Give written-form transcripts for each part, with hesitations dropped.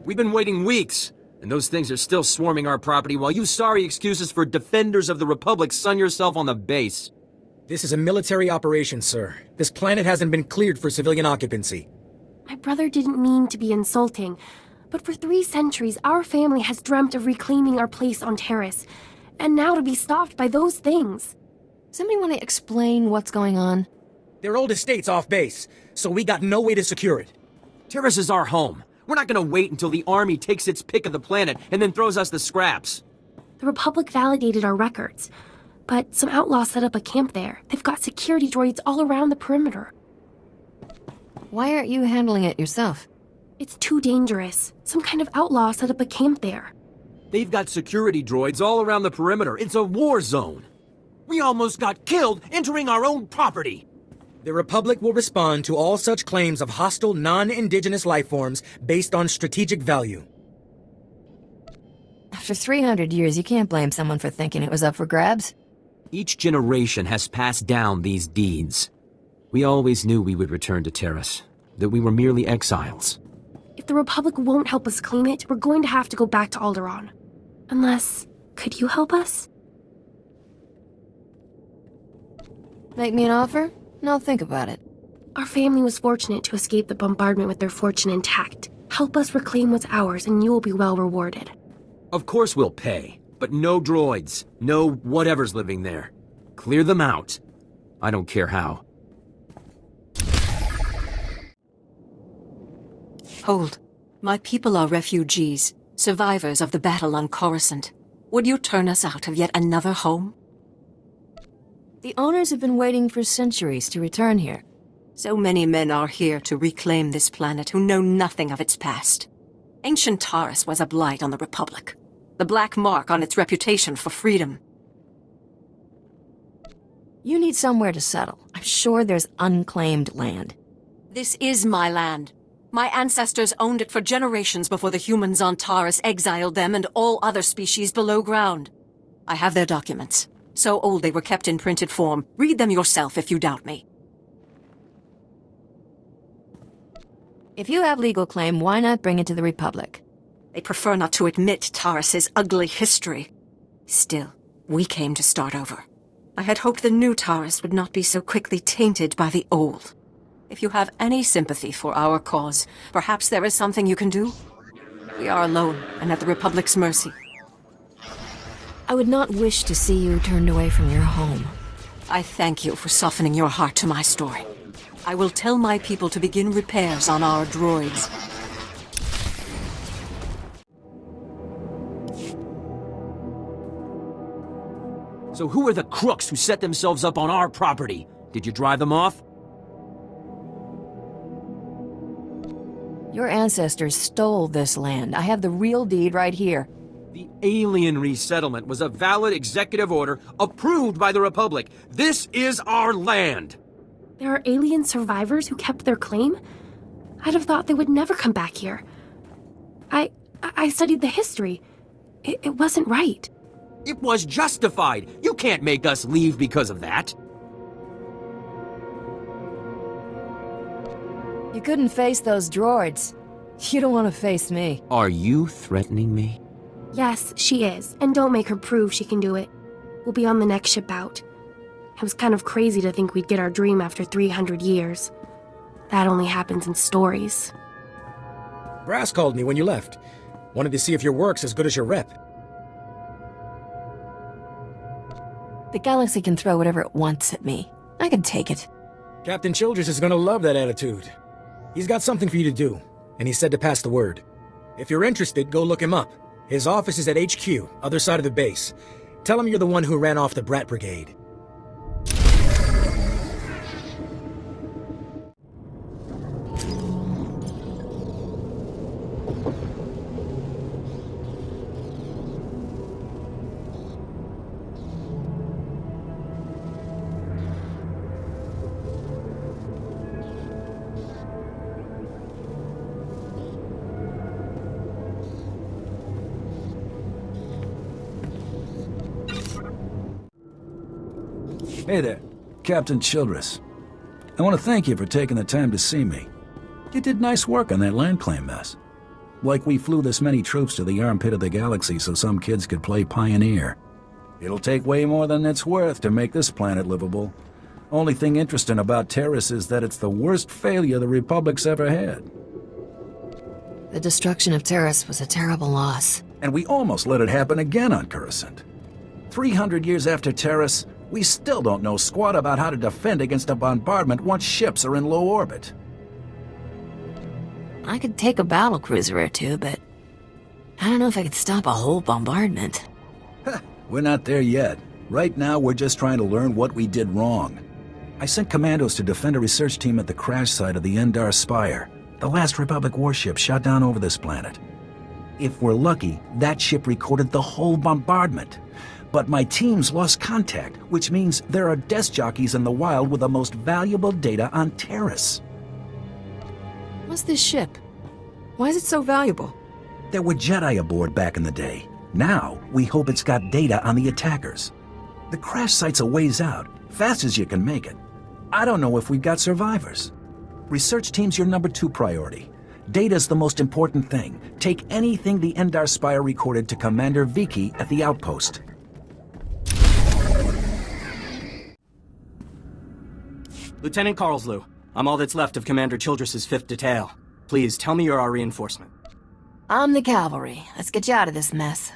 We've been waiting weeks, and those things are still swarming our property while you sorry excuses for defenders of the Republic sun yourself on the base. This is a military operation, sir. This planet hasn't been cleared for civilian occupancy. My brother didn't mean to be insulting, but for 3 centuries our family has dreamt of reclaiming our place on Taris, and now to be stopped by those things. Somebody want to explain what's going on? They're old estates off base, so we got no way to secure it. Taris is our home. We're not gonna wait until the army takes its pick of the planet and then throws us the scraps. The Republic validated our records, but some outlaws set up a camp there. They've got security droids all around the perimeter. Why aren't you handling it yourself? It's too dangerous. Some kind of outlaw set up a camp there. They've got security droids all around the perimeter. It's a war zone. We almost got killed entering our own property. The Republic will respond to all such claims of hostile, non-indigenous life forms based on strategic value. After 300 years, you can't blame someone for thinking it was up for grabs. Each generation has passed down these deeds. We always knew we would return to Taris, that we were merely exiles. If the Republic won't help us claim it, we're going to have to go back to Alderaan. Unless, could you help us? Make me an offer, and I'll think about it. Our family was fortunate to escape the bombardment with their fortune intact. Help us reclaim what's ours, and you will be well rewarded. Of course we'll pay, but no droids, no whatever's living there. Clear them out. I don't care how. Hold. My people are refugees, survivors of the battle on Coruscant. Would you turn us out of yet another home? The owners have been waiting for centuries to return here. So many men are here to reclaim this planet who know nothing of its past. Ancient Taris was a blight on the Republic, the black mark on its reputation for freedom. You need somewhere to settle. I'm sure there's unclaimed land. This is my land. My ancestors owned it for generations before the humans on Taris exiled them and all other species below ground. I have their documents. So old they were kept in printed form. Read them yourself if you doubt me. If you have legal claim, why not bring it to the Republic? They prefer not to admit Taris's ugly history. Still, we came to start over. I had hoped the new Taris would not be so quickly tainted by the old. If you have any sympathy for our cause, perhaps there is something you can do? We are alone and at the Republic's mercy. I would not wish to see you turned away from your home. I thank you for softening your heart to my story. I will tell my people to begin repairs on our droids. So who are the crooks who set themselves up on our property? Did you drive them off? Your ancestors stole this land. I have the real deed right here. The alien resettlement was a valid executive order approved by the Republic. This is our land! There are alien survivors who kept their claim? I'd have thought they would never come back here. I studied the history. It wasn't right. It was justified. You can't make us leave because of that. You couldn't face those droids. You don't want to face me. Are you threatening me? Yes, she is. And don't make her prove she can do it. We'll be on the next ship out. It was kind of crazy to think we'd get our dream after 300 years. That only happens in stories. Brass called me when you left. Wanted to see if your work's as good as your rep. The galaxy can throw whatever it wants at me. I can take it. Captain Childress is gonna love that attitude. He's got something for you to do, and he said to pass the word. If you're interested, go look him up. His office is at HQ, other side of the base. Tell him you're the one who ran off the Brat Brigade. Hey there, Captain Childress. I want to thank you for taking the time to see me. You did nice work on that land claim mess. Like we flew this many troops to the armpit of the galaxy so some kids could play pioneer. It'll take way more than it's worth to make this planet livable. Only thing interesting about Taris is that it's the worst failure the Republic's ever had. The destruction of Taris was a terrible loss. And we almost let it happen again on Coruscant. 300 years after Taris, we still don't know squat about how to defend against a bombardment once ships are in low orbit. I could take a battlecruiser or two, but I don't know if I could stop a whole bombardment. We're not there yet. Right now, we're just trying to learn what we did wrong. I sent commandos to defend a research team at the crash site of the Endar Spire, the last Republic warship shot down over this planet. If we're lucky, that ship recorded the whole bombardment. But my teams lost contact, which means there are desk jockeys in the wild with the most valuable data on Taris. What's this ship? Why is it so valuable? There were Jedi aboard back in the day. Now, we hope it's got data on the attackers. The crash site's a ways out, fast as you can make it. I don't know if we've got survivors. Research team's your number 2 priority. Data's the most important thing. Take anything the Endar Spire recorded to Commander Viki at the outpost. Lieutenant Carlslew, I'm all that's left of Commander Childress's 5th Detail. Please, tell me you're our reinforcement. I'm the cavalry. Let's get you out of this mess.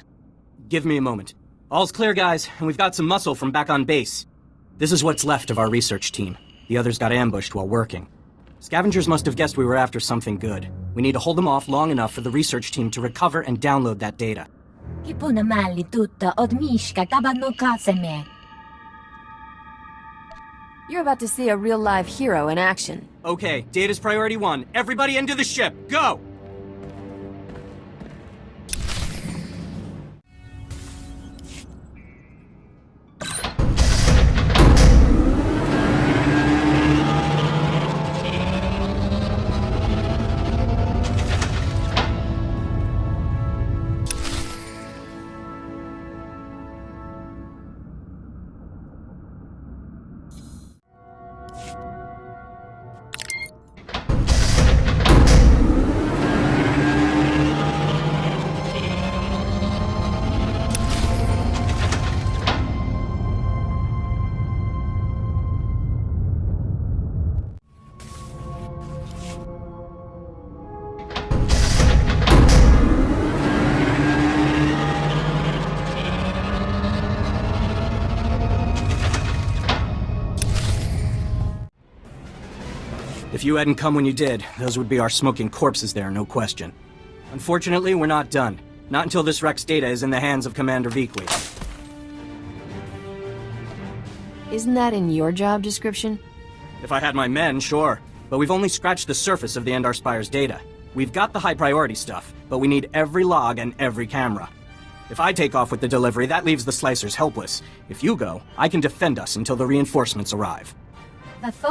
Give me a moment. All's clear, guys, and we've got some muscle from back on base. This is what's left of our research team. The others got ambushed while working. Scavengers must have guessed we were after something good. We need to hold them off long enough for the research team to recover and download that data. You're about to see a real live hero in action. Okay, data's priority 1. Everybody into the ship, go! If you hadn't come when you did, those would be our smoking corpses there, no question. Unfortunately, we're not done. Not until this Rex data is in the hands of Commander Veekley. Isn't that in your job description? If I had my men, sure. But we've only scratched the surface of the Endar Spire's data. We've got the high-priority stuff, but we need every log and every camera. If I take off with the delivery, that leaves the Slicers helpless. If you go, I can defend us until the reinforcements arrive. If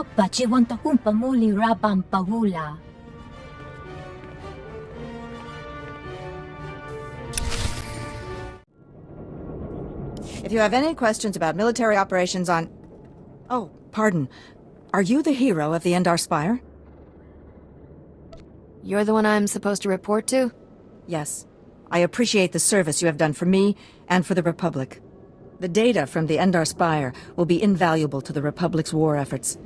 you have any questions about military operations on... Oh, pardon. Are you the hero of the Endar Spire? You're the one I'm supposed to report to? Yes. I appreciate the service you have done for me and for the Republic. The data from the Endar Spire will be invaluable to the Republic's war efforts.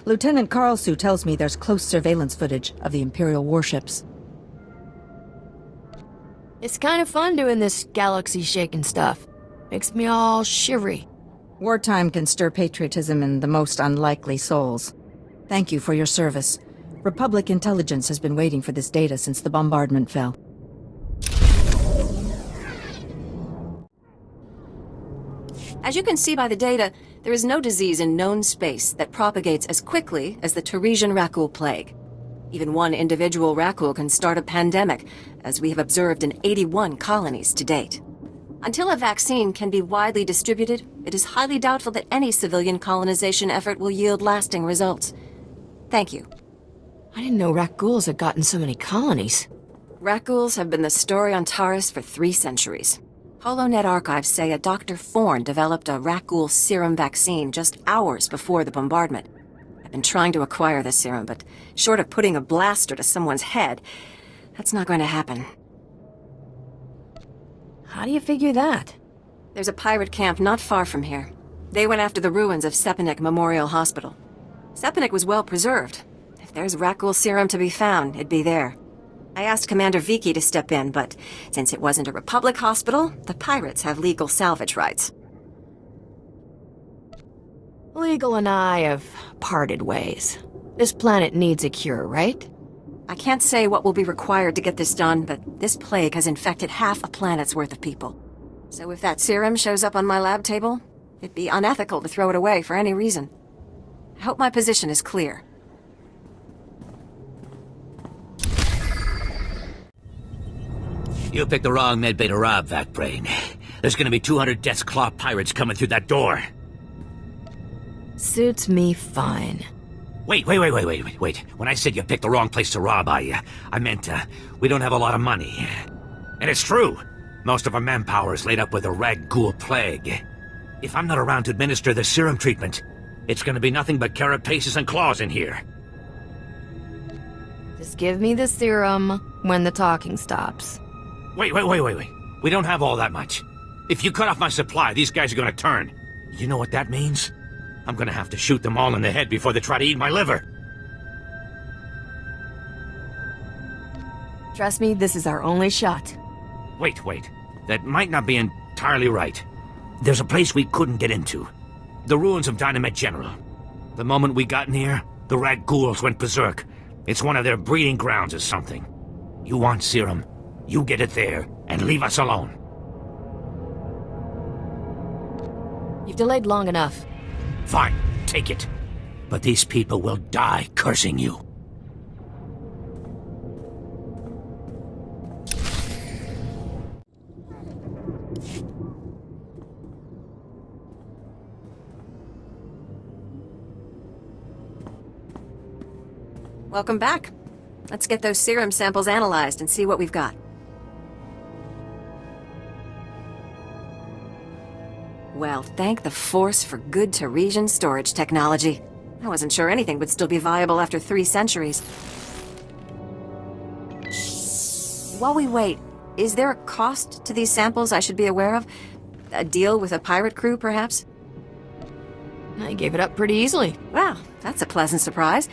Lieutenant Carlslew tells me there's close surveillance footage of the Imperial warships. It's kind of fun doing this galaxy-shaking stuff. Makes me all shivery. Wartime can stir patriotism in the most unlikely souls. Thank you for your service. Republic intelligence has been waiting for this data since the bombardment fell. As you can see by the data, there is no disease in known space that propagates as quickly as the Tarisian Rakul plague. Even one individual Rakul can start a pandemic, as we have observed in 81 colonies to date. Until a vaccine can be widely distributed, it is highly doubtful that any civilian colonization effort will yield lasting results. Thank you. I didn't know Rakuls had gotten so many colonies. Rakuls have been the story on Taris for 3 centuries. HoloNet archives say a Dr. Forn developed a Rakul serum vaccine just hours before the bombardment. I've been trying to acquire the serum, but short of putting a blaster to someone's head, That's not going to happen. How do you figure that? There's a pirate camp not far from here. They went after the ruins of Sepanik Memorial Hospital. Sepanik was well preserved. If there's Rakghoul serum to be found, it'd be there. I asked Commander Viki to step in, but since it wasn't a Republic hospital, the pirates have legal salvage rights. Legal and I have parted ways. This planet needs a cure, right? I can't say what will be required to get this done, but this plague has infected half a planet's worth of people. So if that serum shows up on my lab table, it'd be unethical to throw it away for any reason. I hope my position is clear. You picked the wrong medbay to rob, Vakbrain. There's gonna be 200 Death's Claw pirates coming through that door. Suits me fine. Wait. When I said you picked the wrong place to rob, I meant, we don't have a lot of money. And it's true. Most of our manpower is laid up with the Rakghoul plague. If I'm not around to administer the serum treatment, it's gonna be nothing but carapaces and claws in here. Just give me the serum when the talking stops. Wait. We don't have all that much. If you cut off my supply, these guys are gonna turn. You know what that means? I'm gonna have to shoot them all in the head before they try to eat my liver. Trust me, this is our only shot. Wait. That might not be entirely right. There's a place we couldn't get into. The ruins of Dynamite General. The moment we got in here, the Rakghouls went berserk. It's one of their breeding grounds or something. You want serum, you get it there, and leave us alone. You've delayed long enough. Fine, take it. But these people will die cursing you. Welcome back. Let's get those serum samples analyzed and see what we've got. Well, thank the Force for good Tarisian storage technology. I wasn't sure anything would still be viable after 3 centuries. While we wait, is there a cost to these samples I should be aware of? A deal with a pirate crew, perhaps? I gave it up pretty easily. Wow, that's a pleasant surprise.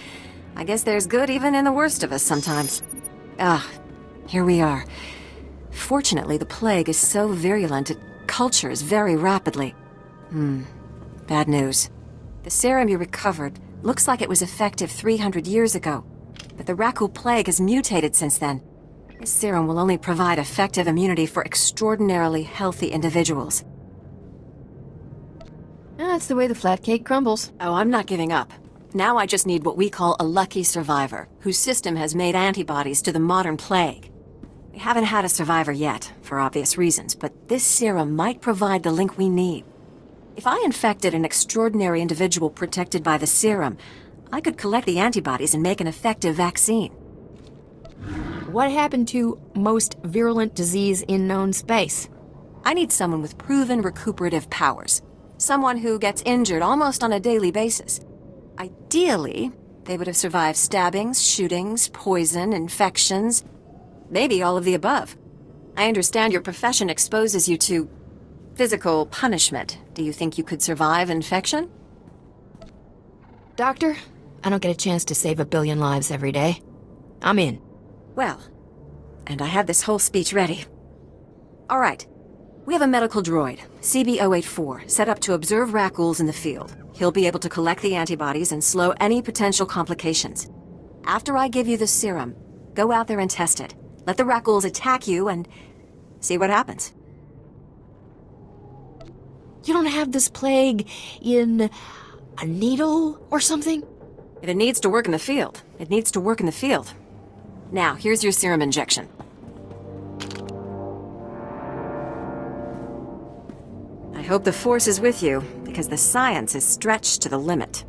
I guess there's good even in the worst of us sometimes. Here we are. Fortunately, the plague is so virulent it cultures very rapidly. Bad news. The serum you recovered looks like it was effective 300 years ago, but the Rakghoul plague has mutated since then. This serum will only provide effective immunity for extraordinarily healthy individuals. That's the way the flat cake crumbles. Oh, I'm not giving up. Now I just need what we call a lucky survivor, whose system has made antibodies to the modern plague. We haven't had a survivor yet, for obvious reasons, but this serum might provide the link we need. If I infected an extraordinary individual protected by the serum, I could collect the antibodies and make an effective vaccine. What happened to most virulent disease in known space? I need someone with proven recuperative powers. Someone who gets injured almost on a daily basis. Ideally, they would have survived stabbings, shootings, poison, infections, maybe all of the above. I understand your profession exposes you to physical punishment. Do you think you could survive infection? Doctor, I don't get a chance to save 1 billion lives every day. I'm in. Well, and I had this whole speech ready. All right. We have a medical droid, CB-084, set up to observe Rakghouls in the field. He'll be able to collect the antibodies and slow any potential complications. After I give you the serum, go out there and test it. Let the Rakghouls attack you and see what happens. You don't have this plague in a needle or something? If it needs to work in the field, it needs to work in the field. Now, here's your serum injection. I hope the Force is with you, because the science is stretched to the limit.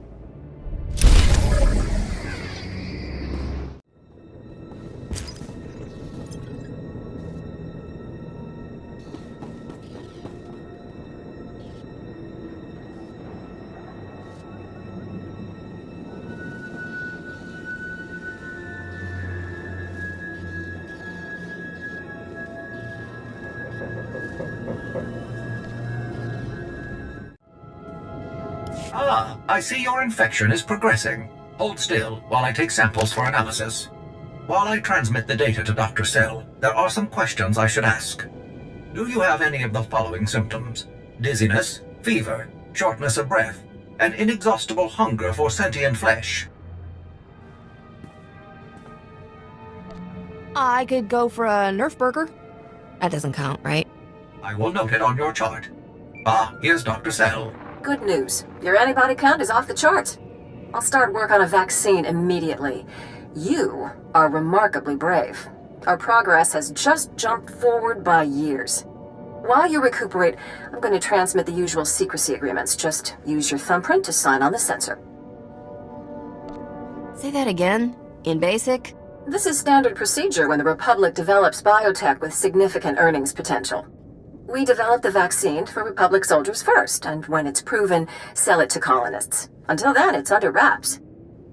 Ah, I see your infection is progressing. Hold still while I take samples for analysis. While I transmit the data to Dr. Sell, there are some questions I should ask. Do you have any of the following symptoms? Dizziness, fever, shortness of breath, and inexhaustible hunger for sentient flesh? I could go for a Nerf burger. That doesn't count, right? I will note it on your chart. Ah, here's Dr. Sell. Good news. Your antibody count is off the charts. I'll start work on a vaccine immediately. You are remarkably brave. Our progress has just jumped forward by years. While you recuperate, I'm going to transmit the usual secrecy agreements. Just use your thumbprint to sign on the sensor. Say that again? In basic? This is standard procedure when the Republic develops biotech with significant earnings potential. We develop the vaccine for Republic soldiers first, and when it's proven, sell it to colonists. Until then, it's under wraps.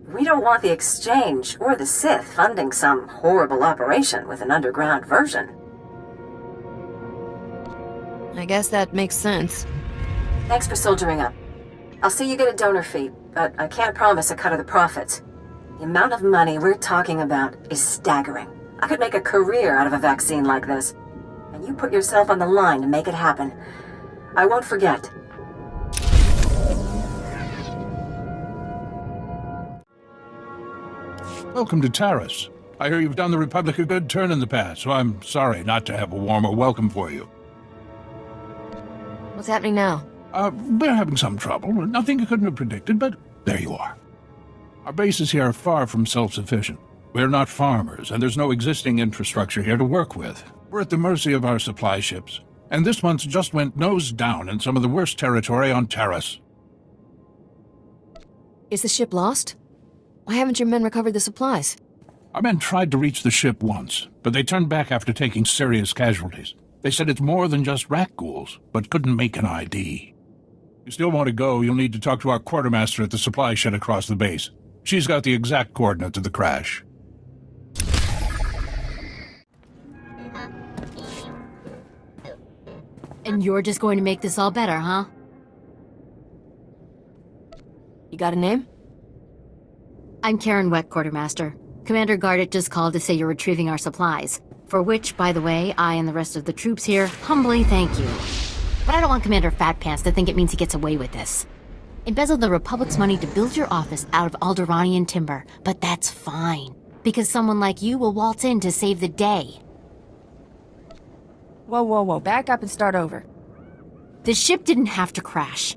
We don't want the Exchange or the Sith funding some horrible operation with an underground version. I guess that makes sense. Thanks for soldiering up. I'll see you get a donor fee, but I can't promise a cut of the profits. The amount of money we're talking about is staggering. I could make a career out of a vaccine like this. And you put yourself on the line to make it happen. I won't forget. Welcome to Taris. I hear you've done the Republic a good turn in the past, so I'm sorry not to have a warmer welcome for you. What's happening now? We're having some trouble. Nothing you couldn't have predicted, but there you are. Our bases here are far from self-sufficient. We're not farmers, and there's no existing infrastructure here to work with. We're at the mercy of our supply ships, and this month's just went nose down in some of the worst territory on Taris. Is the ship lost? Why haven't your men recovered the supplies? Our men tried to reach the ship once, but they turned back after taking serious casualties. They said it's more than just rat ghouls, but couldn't make an ID. If you still want to go, you'll need to talk to our quartermaster at the supply shed across the base. She's got the exact coordinates of the crash. And you're just going to make this all better, huh? You got a name? I'm Karen Weck, Quartermaster. Commander Gardet just called to say you're retrieving our supplies. For which, by the way, I and the rest of the troops here humbly thank you. But I don't want Commander Fatpants to think it means he gets away with this. Embezzled the Republic's money to build your office out of Alderaanian timber, but that's fine. Because someone like you will waltz in to save the day. Whoa. Back up and start over. The ship didn't have to crash.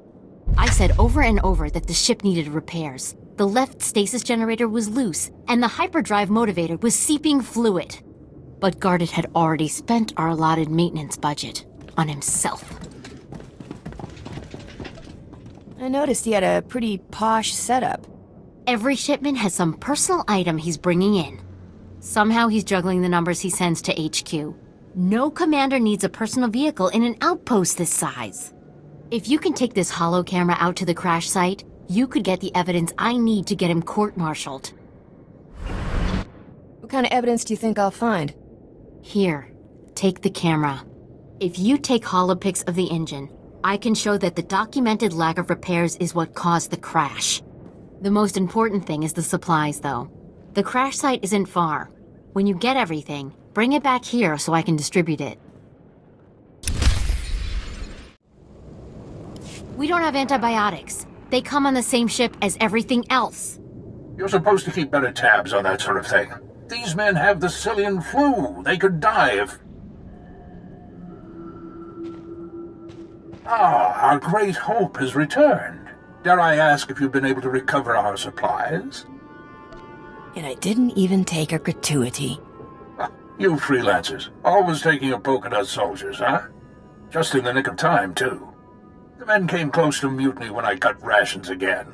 I said over and over that the ship needed repairs. The left stasis generator was loose, and the hyperdrive motivator was seeping fluid. But Gardet had already spent our allotted maintenance budget on himself. I noticed he had a pretty posh setup. Every shipment has some personal item he's bringing in. Somehow he's juggling the numbers he sends to HQ. No commander needs a personal vehicle in an outpost this size. If you can take this holo camera out to the crash site, you could get the evidence I need to get him court-martialed. What kind of evidence do you think I'll find? Here, take the camera. If you take holopics of the engine, I can show that the documented lack of repairs is what caused the crash. The most important thing is the supplies, though. The crash site isn't far. When you get everything, bring it back here so I can distribute it. We don't have antibiotics. They come on the same ship as everything else. You're supposed to keep better tabs on that sort of thing. These men have the Cillian flu. They could die if... our great hope has returned. Dare I ask if you've been able to recover our supplies? And I didn't even take a gratuity. You freelancers, always taking a poke at us soldiers, huh? Just in the nick of time, too. The men came close to mutiny when I cut rations again.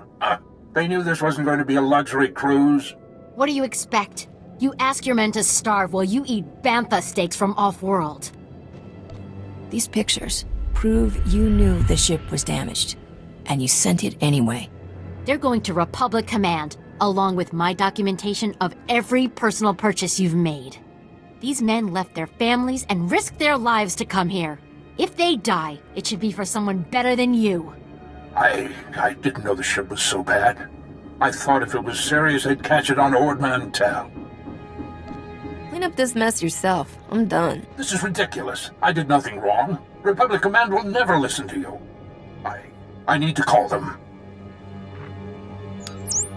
They knew this wasn't going to be a luxury cruise. What do you expect? You ask your men to starve while you eat bantha steaks from off-world. These pictures prove you knew the ship was damaged, and you sent it anyway. They're going to Republic Command, along with my documentation of every personal purchase you've made. These men left their families and risked their lives to come here. If they die, it should be for someone better than you. I didn't know the ship was so bad. I thought if it was serious, they'd catch it on Ord Mantell. Clean up this mess yourself. I'm done. This is ridiculous. I did nothing wrong. Republic Command will never listen to you. I need to call them.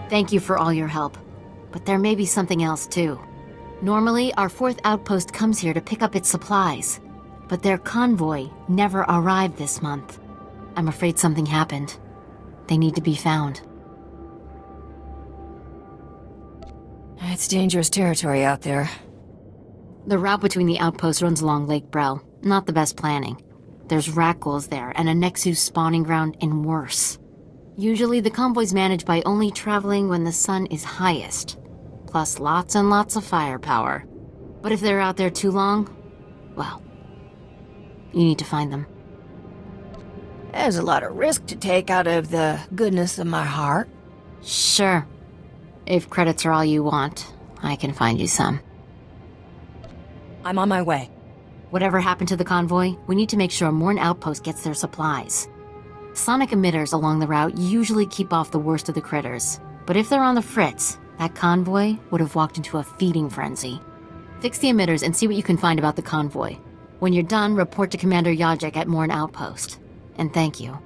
Thank you for all your help. But there may be something else, too. Normally, our 4th outpost comes here to pick up its supplies. But their convoy never arrived this month. I'm afraid something happened. They need to be found. It's dangerous territory out there. The route between the outposts runs along Lake Brel. Not the best planning. There's rat ghouls there, and a Nexus spawning ground, and worse. Usually the convoy's managed by only traveling when the sun is highest. Plus lots and lots of firepower. But if they're out there too long, well, you need to find them. There's a lot of risk to take out of the goodness of my heart. Sure. If credits are all you want, I can find you some. I'm on my way. Whatever happened to the convoy, we need to make sure Morn Outpost gets their supplies. Sonic emitters along the route usually keep off the worst of the critters. But if they're on the fritz, that convoy would have walked into a feeding frenzy. Fix the emitters and see what you can find about the convoy. When you're done, report to Commander Yajek at Morn Outpost. And thank you.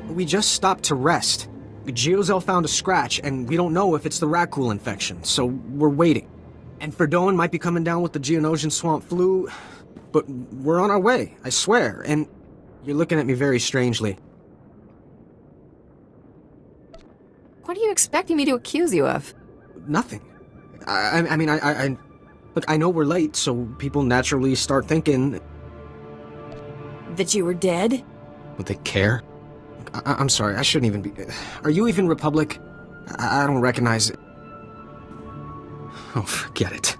We just stopped to rest. Geozel found a scratch, and we don't know if it's the Rakul infection, so we're waiting. And Ferdoan might be coming down with the Geonosian swamp flu, but we're on our way, I swear, and you're looking at me very strangely. What are you expecting me to accuse you of? Nothing. I mean, look, I know we're late, so people naturally start thinking... That you were dead? Would they care? I'm sorry, I shouldn't even be... Are you even Republic? I don't recognize it. Oh, forget it.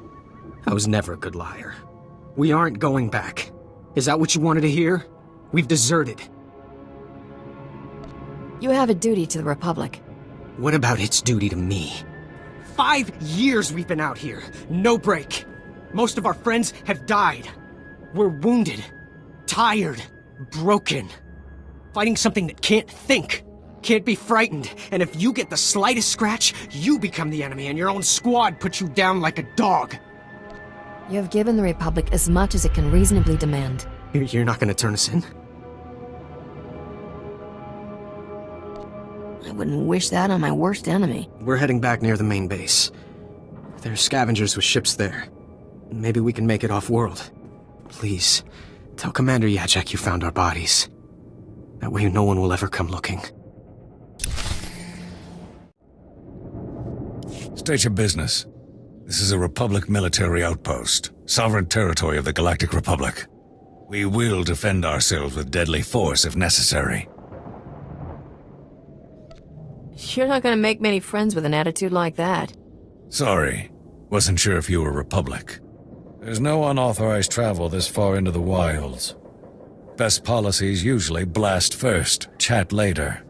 I was never a good liar. We aren't going back. Is that what you wanted to hear? We've deserted. You have a duty to the Republic. What about its duty to me? 5 years we've been out here. No break. Most of our friends have died. We're wounded. Tired. Broken. Fighting something that can't think, can't be frightened, and if you get the slightest scratch, you become the enemy and your own squad puts you down like a dog. You have given the Republic as much as it can reasonably demand. You're not gonna turn us in? I wouldn't wish that on my worst enemy. We're heading back near the main base. There's scavengers with ships there. Maybe we can make it off-world. Please, tell Commander Yajek you found our bodies. That way no one will ever come looking. State your business. This is a Republic military outpost, sovereign territory of the Galactic Republic. We will defend ourselves with deadly force if necessary. You're not gonna make many friends with an attitude like that. Sorry. Wasn't sure if you were Republic. There's no unauthorized travel this far into the wilds. Best policies usually blast first, chat later.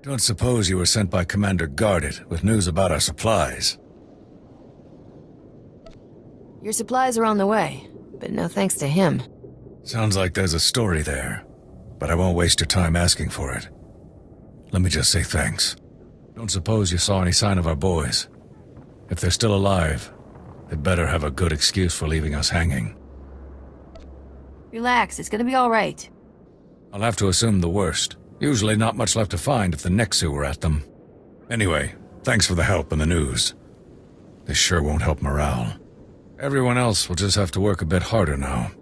Don't suppose you were sent by Commander Guarded with news about our supplies. Your supplies are on the way, but no thanks to him. Sounds like there's a story there, but I won't waste your time asking for it. Let me just say thanks. Don't suppose you saw any sign of our boys. If they're still alive, they'd better have a good excuse for leaving us hanging. Relax, it's gonna be alright. I'll have to assume the worst. Usually not much left to find if the Nexu were at them. Anyway, thanks for the help and the news. This sure won't help morale. Everyone else will just have to work a bit harder now.